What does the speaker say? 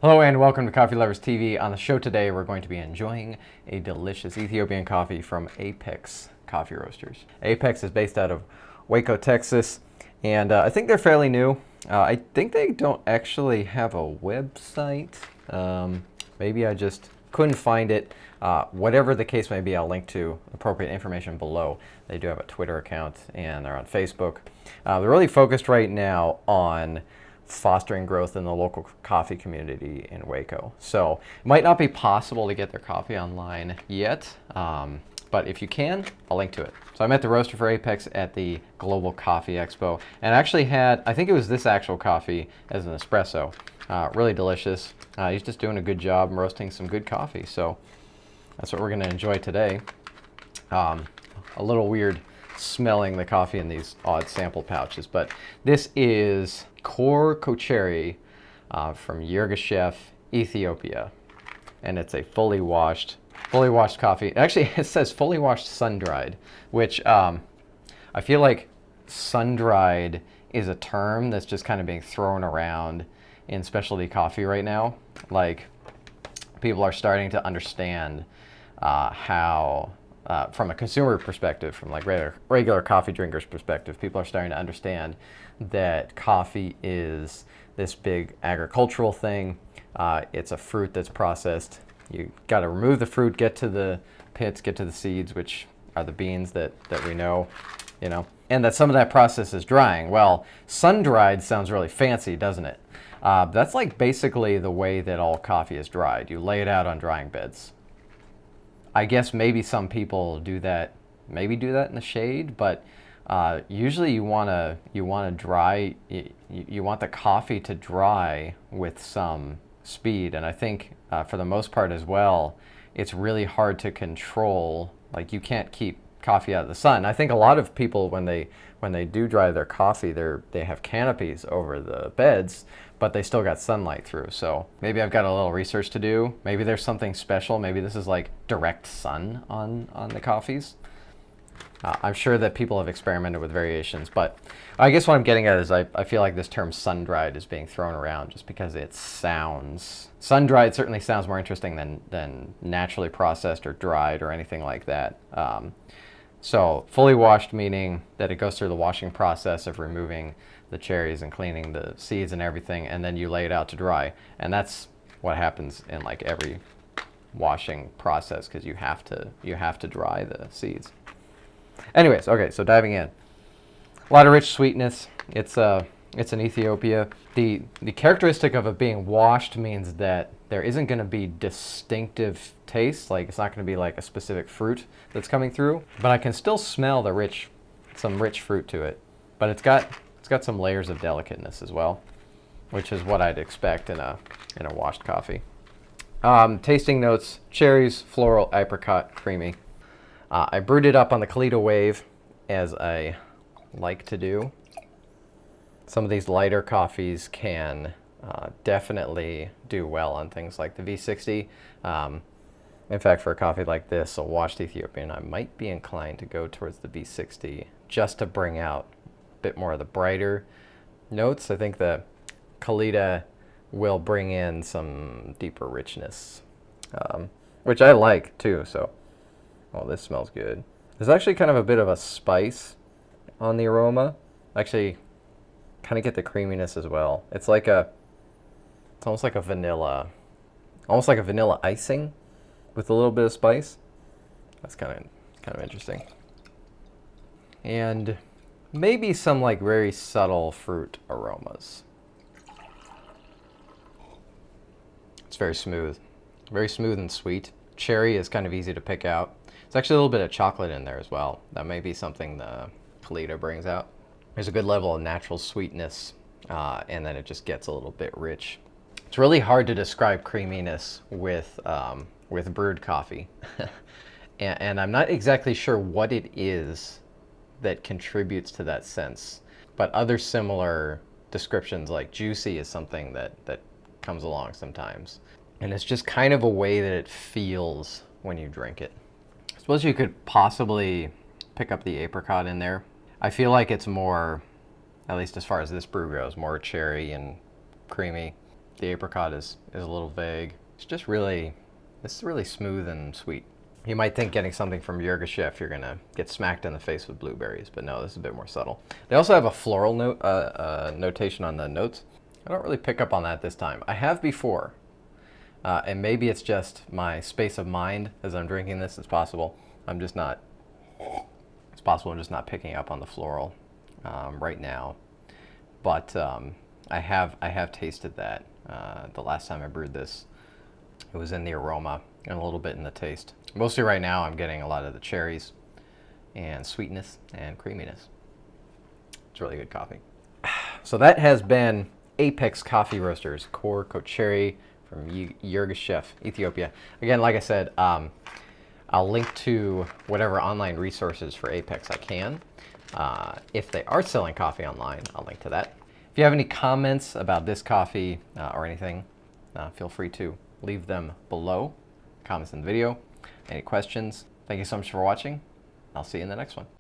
Hello and welcome to Coffee Lovers TV. On the show today, we're going to be enjoying a delicious Ethiopian coffee from Apex Coffee Roasters. Apex is based out of Waco, Texas, and I think they're fairly new. I think they don't actually have a website. Maybe I just couldn't find it. Whatever the case may be, I'll link to appropriate information below. They do have a Twitter account and they're on Facebook. They're really focused right now on fostering growth in the local coffee community in Waco. So it might not be possible to get their coffee online yet, but if you can, I'll link to it. So I met the roaster for Apex at the Global Coffee Expo and actually had, I think it was this actual coffee as an espresso. Really delicious. He's just doing a good job roasting some good coffee. So that's what we're going to enjoy today. A little weird smelling the coffee in these odd sample pouches, but this is Kochere from Yirgacheffe, Ethiopia, and it's a fully washed coffee. Actually, it says fully washed sun-dried, which I feel like sun-dried is a term that's just kind of being thrown around in specialty coffee right now. Like, people are starting to understand how from a consumer perspective, from like regular coffee drinkers perspective, people are starting to understand that coffee is this big agricultural thing. It's a fruit that's processed. You got to remove the fruit, get to the pits, get to the seeds, which are the beans that we know, and that some of that process is drying. Well, sun-dried sounds really fancy, doesn't it? That's like basically the way that all coffee is dried. You lay it out on drying beds. I guess maybe some people do that, in the shade, but usually you want to dry, you want the coffee to dry with some speed, and I think for the most part as well, it's really hard to control. Like, you can't keep coffee out of the sun. I think a lot of people, when they do dry their coffee, they have canopies over the beds, but they still got sunlight through. So maybe I've got a little research to do. Maybe there's something special. Maybe this is like direct sun on the coffees. I'm sure that people have experimented with variations, but I guess what I'm getting at is I feel like this term sun-dried is being thrown around just because it sounds... Sun-dried certainly sounds more interesting than naturally processed or dried or anything like that. So fully washed, meaning that it goes through the washing process of removing the cherries and cleaning the seeds and everything, and then you lay it out to dry. And that's what happens in like every washing process, because you have to dry the seeds. Anyways, okay, so diving in. A lot of rich sweetness. It's in Ethiopia. The characteristic of it being washed means that there isn't going to be distinctive taste. Like, it's not going to be like a specific fruit that's coming through, but I can still smell some rich fruit to it. But it's got some layers of delicateness as well, which is what I'd expect in a washed coffee. Tasting notes: cherries, floral, apricot, creamy. I brewed it up on the Kalita wave, as I like to do. Some of these lighter coffees can definitely do well on things like the V60. In fact, for a coffee like this, a washed Ethiopian, I might be inclined to go towards the V60 just to bring out a bit more of the brighter notes. I think the Kalita will bring in some deeper richness, which I like too. So, oh, this smells good. There's actually kind of a bit of a spice on the aroma. Actually, kind of get the creaminess as well. It's almost like a vanilla icing with a little bit of spice. That's kind of interesting. And maybe some like very subtle fruit aromas. It's very smooth and sweet. Cherry is kind of easy to pick out. There's actually a little bit of chocolate in there as well. That may be something the Kalita brings out. There's a good level of natural sweetness, and then it just gets a little bit rich. It's really hard to describe creaminess with brewed coffee. and I'm not exactly sure what it is that contributes to that sense. But other similar descriptions, like juicy, is something that comes along sometimes. And it's just kind of a way that it feels when you drink it. I suppose you could possibly pick up the apricot in there. I feel like it's more, at least as far as this brew goes, more cherry and creamy. The apricot is a little vague. It's really smooth and sweet. You might think getting something from Yirgacheffe, you're gonna get smacked in the face with blueberries, but no, this is a bit more subtle. They also have a floral note, notation on the notes. I don't really pick up on that this time. I have before, and maybe it's just my space of mind as I'm drinking this. It's possible. It's possible I'm just not picking up on the floral right now. But I have tasted that. The last time I brewed this, it was in the aroma and a little bit in the taste. Mostly right now I'm getting a lot of the cherries and sweetness and creaminess. It's really good coffee. So that has been Apex Coffee Roasters Kochere from Yirgacheffe, Ethiopia. Again, like I said, I'll link to whatever online resources for Apex I can. If they are selling coffee online, I'll link to that. If you have any comments about this coffee or anything, feel free to leave them below. Comments in the video. Any questions? Thank you so much for watching. I'll see you in the next one.